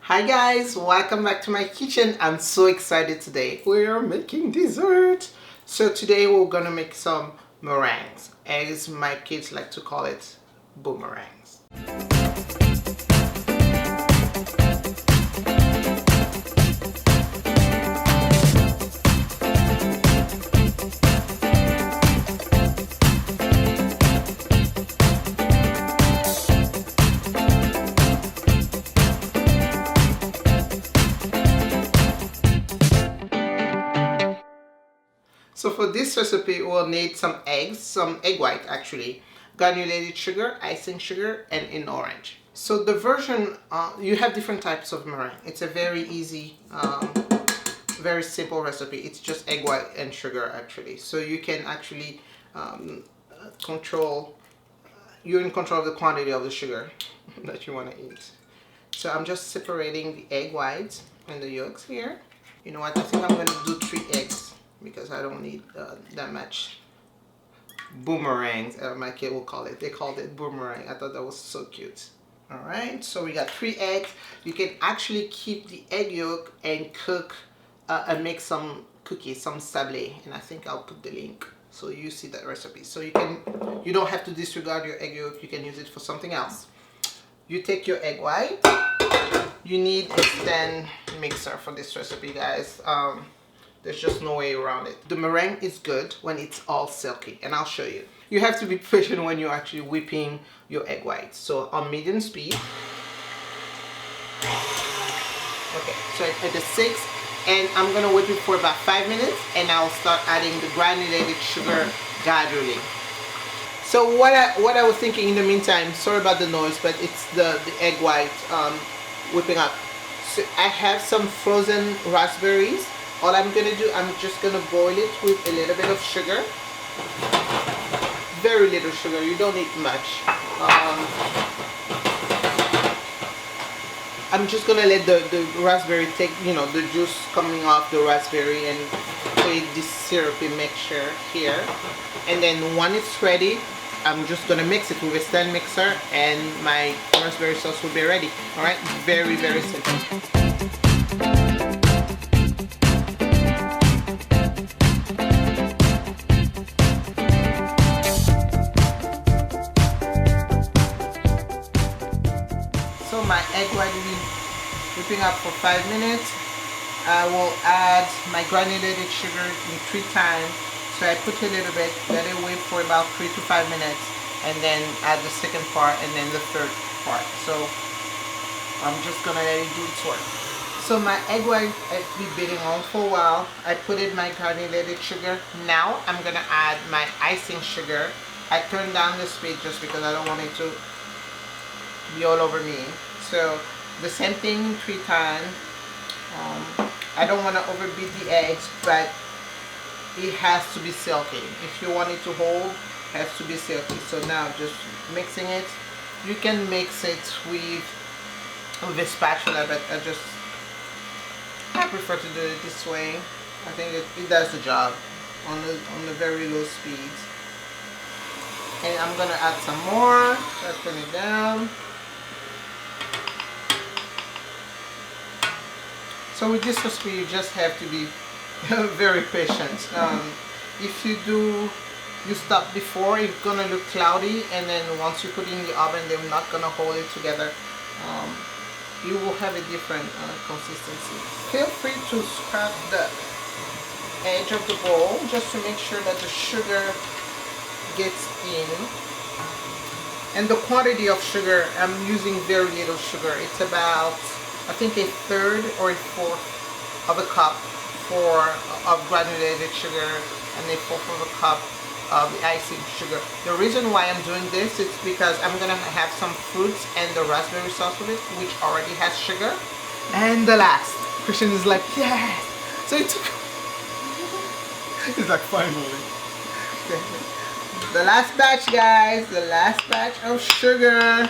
Hi guys, welcome back to my kitchen. I'm so excited today. We are making dessert. So today we're gonna make some meringues, as my kids like to call it, boomerangs. So for this recipe, we'll need some eggs, some egg white actually, granulated sugar, icing sugar, and an orange. So the version, you have different types of meringue. It's a very easy, very simple recipe. It's just egg white and sugar actually. So you can actually control, you're in control of the quantity of the sugar that you want to eat. So I'm just separating the egg whites and the yolks here. You know what, I think I'm going to do 3 eggs because I don't need that much boomerangs, my kid will call it. They called it boomerang. I thought that was so cute. Alright, so we got 3 eggs. You can actually keep the egg yolk and cook and make some cookies, some sablé, and I think I'll put the link so you see that recipe. So you don't have to disregard your egg yolk, you can use it for something else. You take your egg white. You need a stand mixer for this recipe, guys. There's just no way around it. The meringue is good when it's all silky, and I'll show you. You have to be patient when you're actually whipping your egg whites. So on medium speed. Okay, so at the 6, and I'm gonna whip it for about 5 minutes, and I'll start adding the granulated sugar gradually. So what I was thinking in the meantime, sorry about the noise, but it's the egg white whipping up. So I have some frozen raspberries. All I'm gonna do, I'm just gonna boil it with a little bit of sugar. Very little sugar, you don't need much. I'm just gonna let the raspberry take, you know, the juice coming off the raspberry and create this syrupy mixture here. And then when it's ready, I'm just gonna mix it with a stand mixer and my raspberry sauce will be ready. Alright, very, very simple. So my egg white will be whipping up for 5 minutes. I will add my granulated sugar in 3 times. So I put a little bit, let it whip for about 3 to 5 minutes, and then add the second part and then the third part. So I'm just gonna let it do its work. So my egg white has been beating on for a while. I put in my granulated sugar. Now I'm gonna add my icing sugar. I turned down the speed just because I don't want it to be all over me. So the same thing 3 times. I don't want to overbeat the eggs, but it has to be silky. If you want it to hold, it has to be silky. So now just mixing it. You can mix it with a spatula, but I prefer to do it this way. I think it does the job on the very low speed. And I'm gonna add some more. So I turn it down. So with this recipe, you just have to be very patient. If you stop before, it's gonna look cloudy, and then once you put it in the oven, they're not gonna hold it together. You will have a different consistency. Feel free to scrap the edge of the bowl just to make sure that the sugar gets in. And the quantity of sugar, I'm using very little sugar. It's about, I think, 1/3 or 1/4 of a cup of granulated sugar and 1/4 of a cup of the icing sugar. The reason why I'm doing this is because I'm gonna have some fruits and the raspberry sauce with it, which already has sugar. And the last, Christian is like, yes! So it took, he's like, finally. The last batch, guys, the last batch of sugar.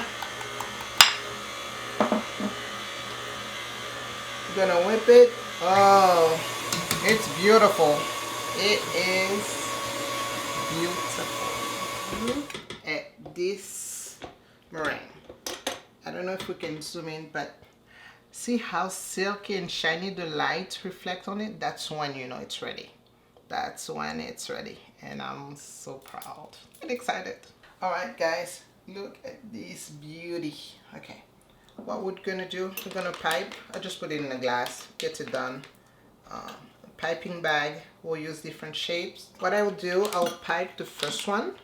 Gonna whip it. Oh, it's beautiful. It is beautiful. Look at this meringue. I don't know if we can zoom in, but See how silky and shiny the light reflect on it? That's when you know it's ready. That's when it's ready. And I'm so proud and excited. All right, guys, look at this beauty. Okay, what we're gonna do, we're gonna pipe. I just put it in a glass, get it done. Piping bag, we'll use different shapes. What I will do, I'll pipe the first one,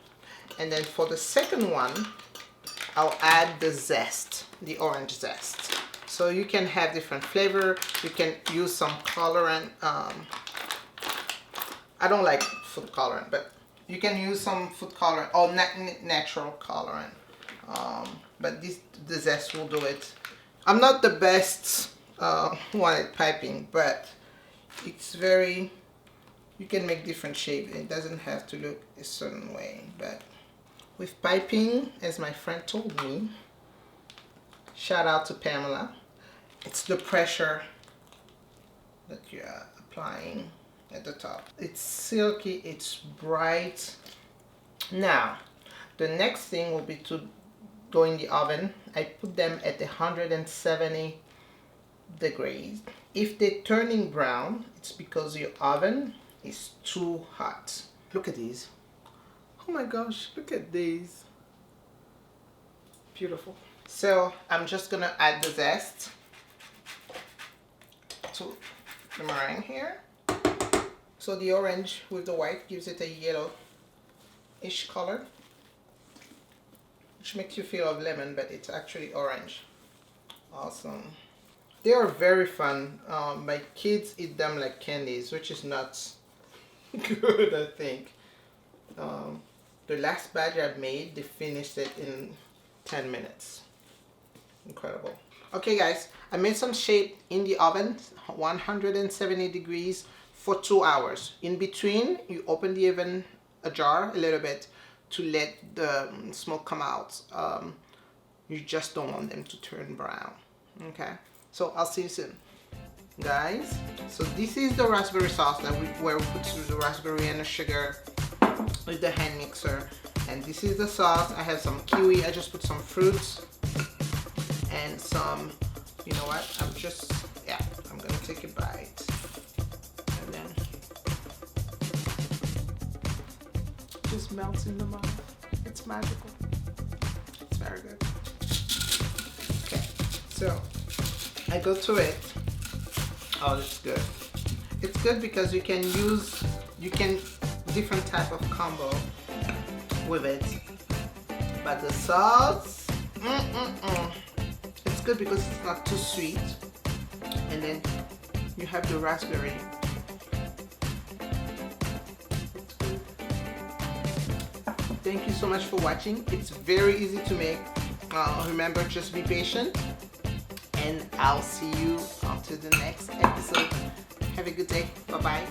and then for the second one, I'll add the zest, the orange zest. So you can have different flavor. You can use some colorant. I don't like food colorant, but you can use some food colorant or natural colorant. But the zest will do it. I'm not the best one at piping, but it's very, you can make different shape. It doesn't have to look a certain way. But with piping, as my friend told me, shout out to Pamela, it's the pressure that you're applying at the top. It's silky, it's bright. Now, the next thing will be to go in the oven. I put them at 170 degrees. If they're turning brown, it's because your oven is too hot. Look at these. Oh my gosh, look at these. Beautiful. So I'm just gonna add the zest to the meringue here. So the orange with the white gives it a yellow-ish color, which makes you feel of lemon, but it's actually orange. Awesome. They are very fun. My kids eat them like candies, which is not good, I think. The last batch I made, they finished it in 10 minutes. Incredible. Okay guys, I made some shape in the oven, 170 degrees for 2 hours. In between, you open the oven ajar a little bit to let the smoke come out. You just don't want them to turn brown. Okay, so I'll see you soon, guys. So this is the raspberry sauce that where we put through the raspberry and the sugar with the hand mixer. And this is the sauce. I have some kiwi. I just put some fruits and some, you know what? I'm gonna take a bite. And then it just melts in the mouth. It's magical. It's very good. Okay, so I go to it. Oh, it's good. It's good because you can different type of combo with it. But the sauce, it's good because it's not too sweet. And then you have the raspberry. Thank you so much for watching. It's very easy to make. Remember, just be patient. And I'll see you after the next episode. Have a good day. Bye-bye.